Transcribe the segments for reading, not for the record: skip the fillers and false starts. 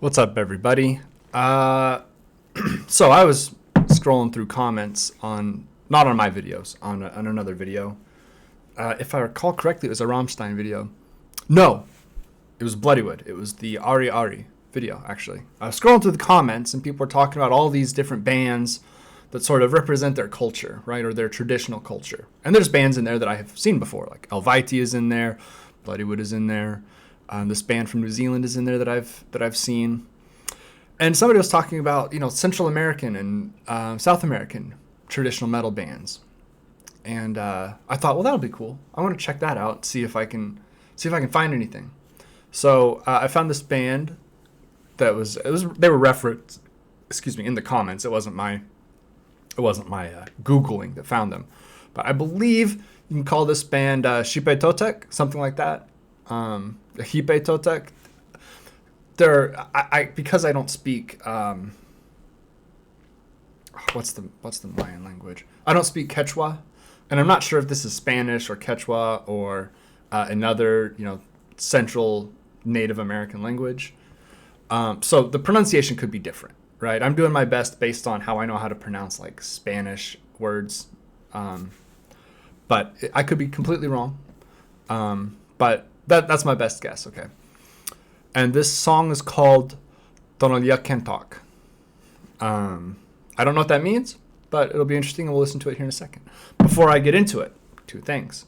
What's up, everybody? So I was scrolling through comments on, not on my videos, on another video. If I recall correctly, it was a Rammstein video. No, it was Bloodywood. It was the Ari Ari video, actually. I was scrolling through the comments, and people were talking about all these different bands that sort of represent their culture, right, or their traditional culture. And there's bands in there that I have seen before, like XIPE is in there, Bloodywood is in there. This band from New Zealand is in there that I've seen, and somebody was talking about Central American and South American traditional metal bands, and I thought, well, that'll be cool. I want to check that out, see if I can find anything. So I found this band they were referenced, in the comments. It wasn't my Googling that found them, but I believe you can call this band XIPE TOTEC, something like that. XIPE TOTEC. Because I don't speak what's the Mayan language? I don't speak Quechua, and I'm not sure if this is Spanish or Quechua or another Central Native American language. So the pronunciation could be different, right? I'm doing my best based on how I know how to pronounce like Spanish words, but I could be completely wrong. But that's my best guess, okay? And this song is called TONALYECANTOC. I don't know what that means, but it'll be interesting, and we'll listen to it here in a second. Before I get into it, two things.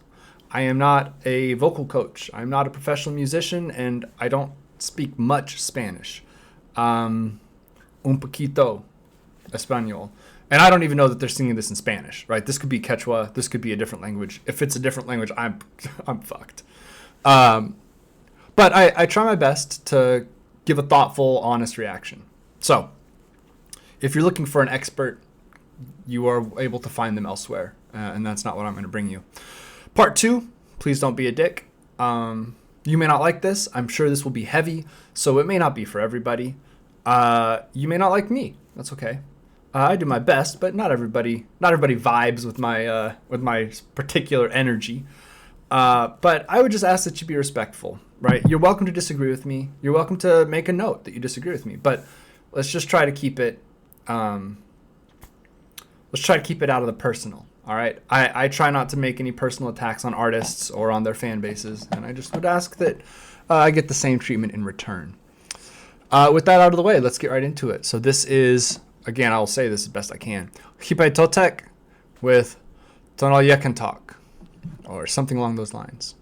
I am not a vocal coach. I'm not a professional musician, and I don't speak much Spanish. Un poquito español. And I don't even know that they're singing this in Spanish, right? This could be Quechua. This could be a different language. If it's a different language, I'm fucked. But I try my best to give a thoughtful, honest reaction. So, if you're looking for an expert, you are able to find them elsewhere, and that's not what I'm going to bring you. Part 2, please don't be a dick. You may not like this. I'm sure this will be heavy, so it may not be for everybody. You may not like me. That's okay. I do my best, but not everybody vibes with my particular energy. But I would just ask that you be respectful, right? You're welcome to disagree with me. You're welcome to make a note that you disagree with me. But let's just try to keep it. Let's try to keep it out of the personal. All right. I try not to make any personal attacks on artists or on their fan bases, and I just would ask that I get the same treatment in return. With that out of the way, let's get right into it. So this is, again, I'll say this as best I can. XIPE TOTEC with TONALYECANTOC, or something along those lines.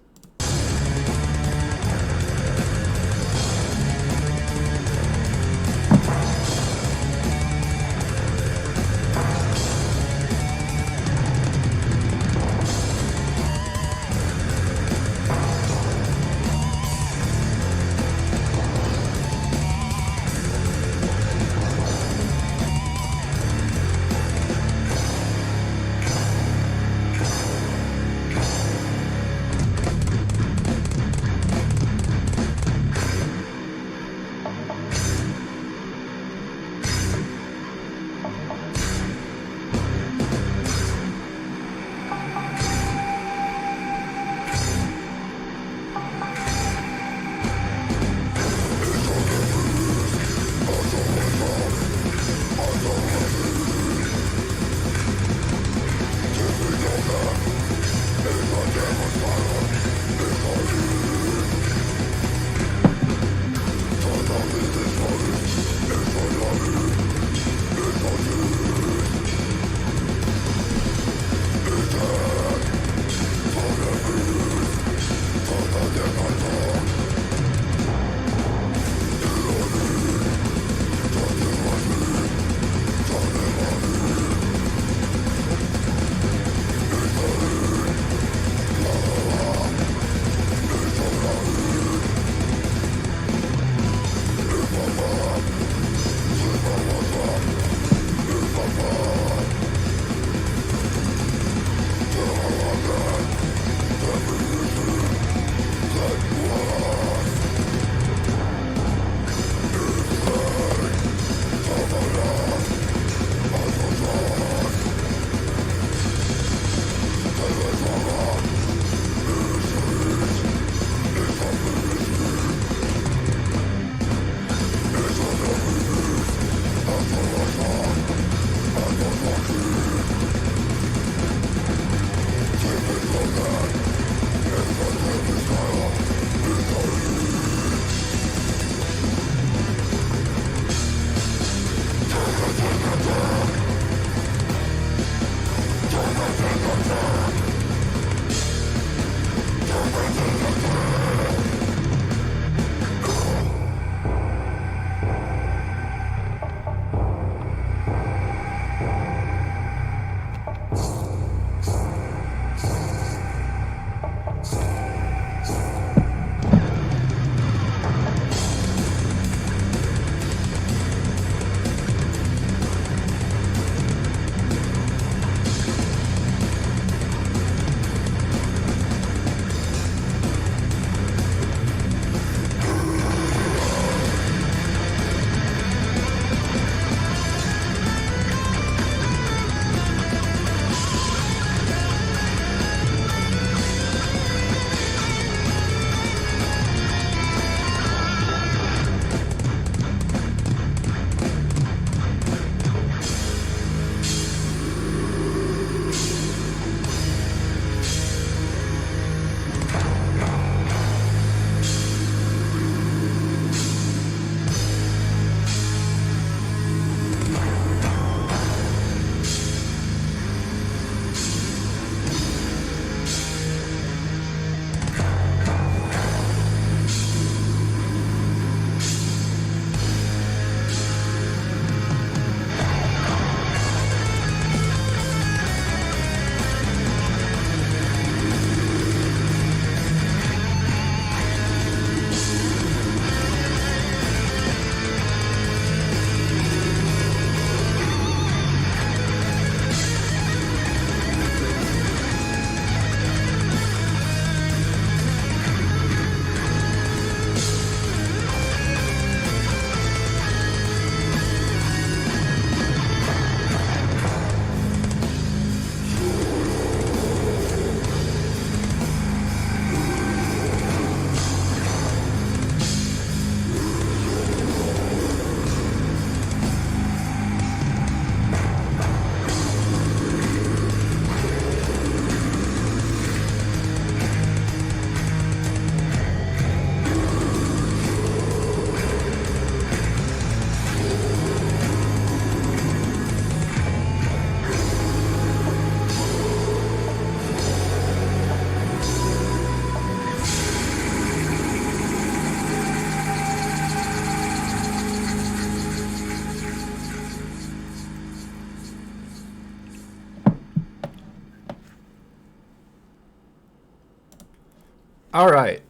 All right.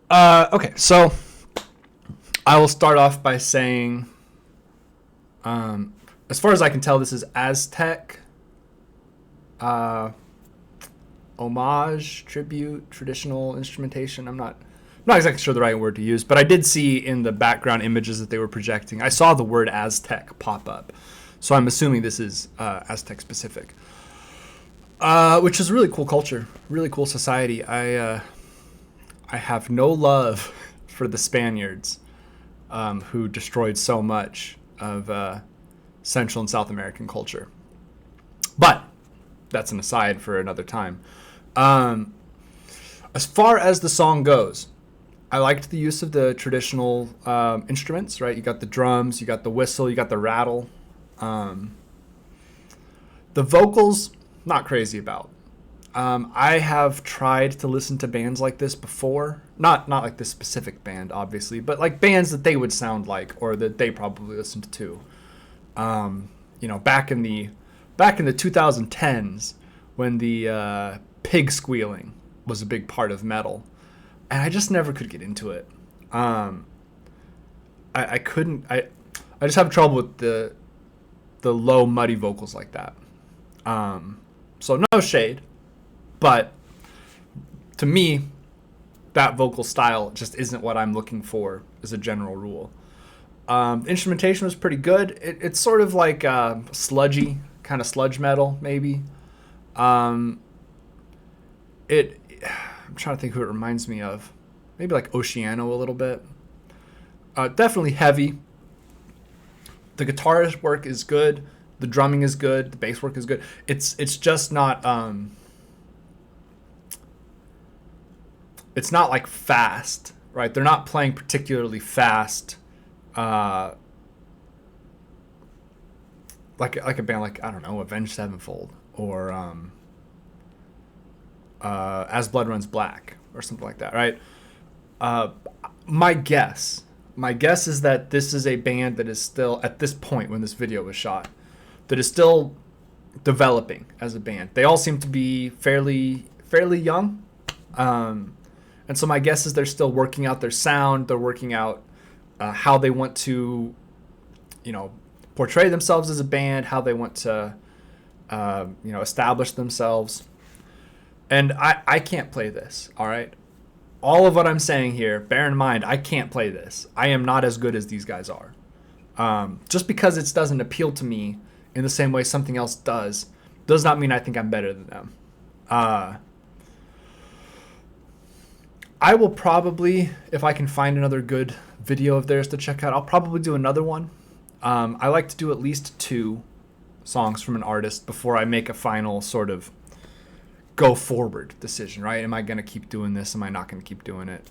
Okay, so I will start off by saying, as far as I can tell, this is Aztec, homage, tribute, traditional instrumentation. I'm not exactly sure the right word to use, but I did see in the background images that they were projecting, I saw the word Aztec pop up. So I'm assuming this is Aztec specific. Which is a really cool culture, really cool society. I have no love for the Spaniards, who destroyed so much of Central and South American culture. But that's an aside for another time. As far as the song goes, I liked the use of the traditional instruments, right? You got the drums, you got the whistle, you got the rattle. The vocals, not crazy about. I have tried to listen to bands like this before. Not like this specific band, obviously, but like bands that they would sound like, or that they probably listened to. Back in the 2010s, when the pig squealing was a big part of metal, and I just never could get into it. I couldn't. I just have trouble with the low, muddy vocals like that. So no shade, but to me, that vocal style just isn't what I'm looking for as a general rule. The instrumentation was pretty good. It's sort of like sludgy, kind of sludge metal, maybe. I'm trying to think who it reminds me of. Maybe like Oceano a little bit. Definitely heavy. The guitar work is good. The drumming is good. The bass work is good. It's just not it's not like fast, right? They're not playing particularly fast, like a band like, I don't know, Avenged Sevenfold or As Blood Runs Black or something like that, right? My guess is that this is a band that is still, at this point when this video was shot, that is still developing as a band. They all seem to be fairly young. And so my guess is they're still working out their sound. They're working out how they want to, portray themselves as a band, how they want to, establish themselves. And I can't play this, all right? All of what I'm saying here, bear in mind, I can't play this. I am not as good as these guys are. Just because it doesn't appeal to me in the same way something else does not mean I think I'm better than them. I will probably, if I can find another good video of theirs to check out, I'll probably do another one. I like to do at least 2 songs from an artist before I make a final sort of go forward decision, right? Am I going to keep doing this? Am I not going to keep doing it?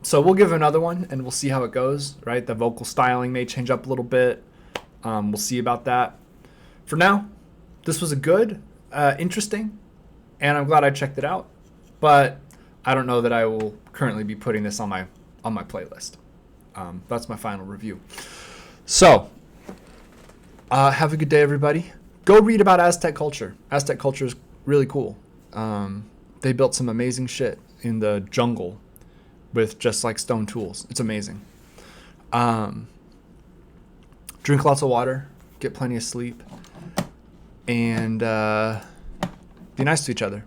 So we'll give another one and we'll see how it goes, right? The vocal styling may change up a little bit. We'll see about that. For now, this was a good, interesting, and I'm glad I checked it out. But I don't know that I will currently be putting this on my playlist. That's my final review. So, have a good day, everybody. Go read about Aztec culture. Aztec culture is really cool. They built some amazing shit in the jungle with just like stone tools. It's amazing. Drink lots of water. Get plenty of sleep. And be nice to each other.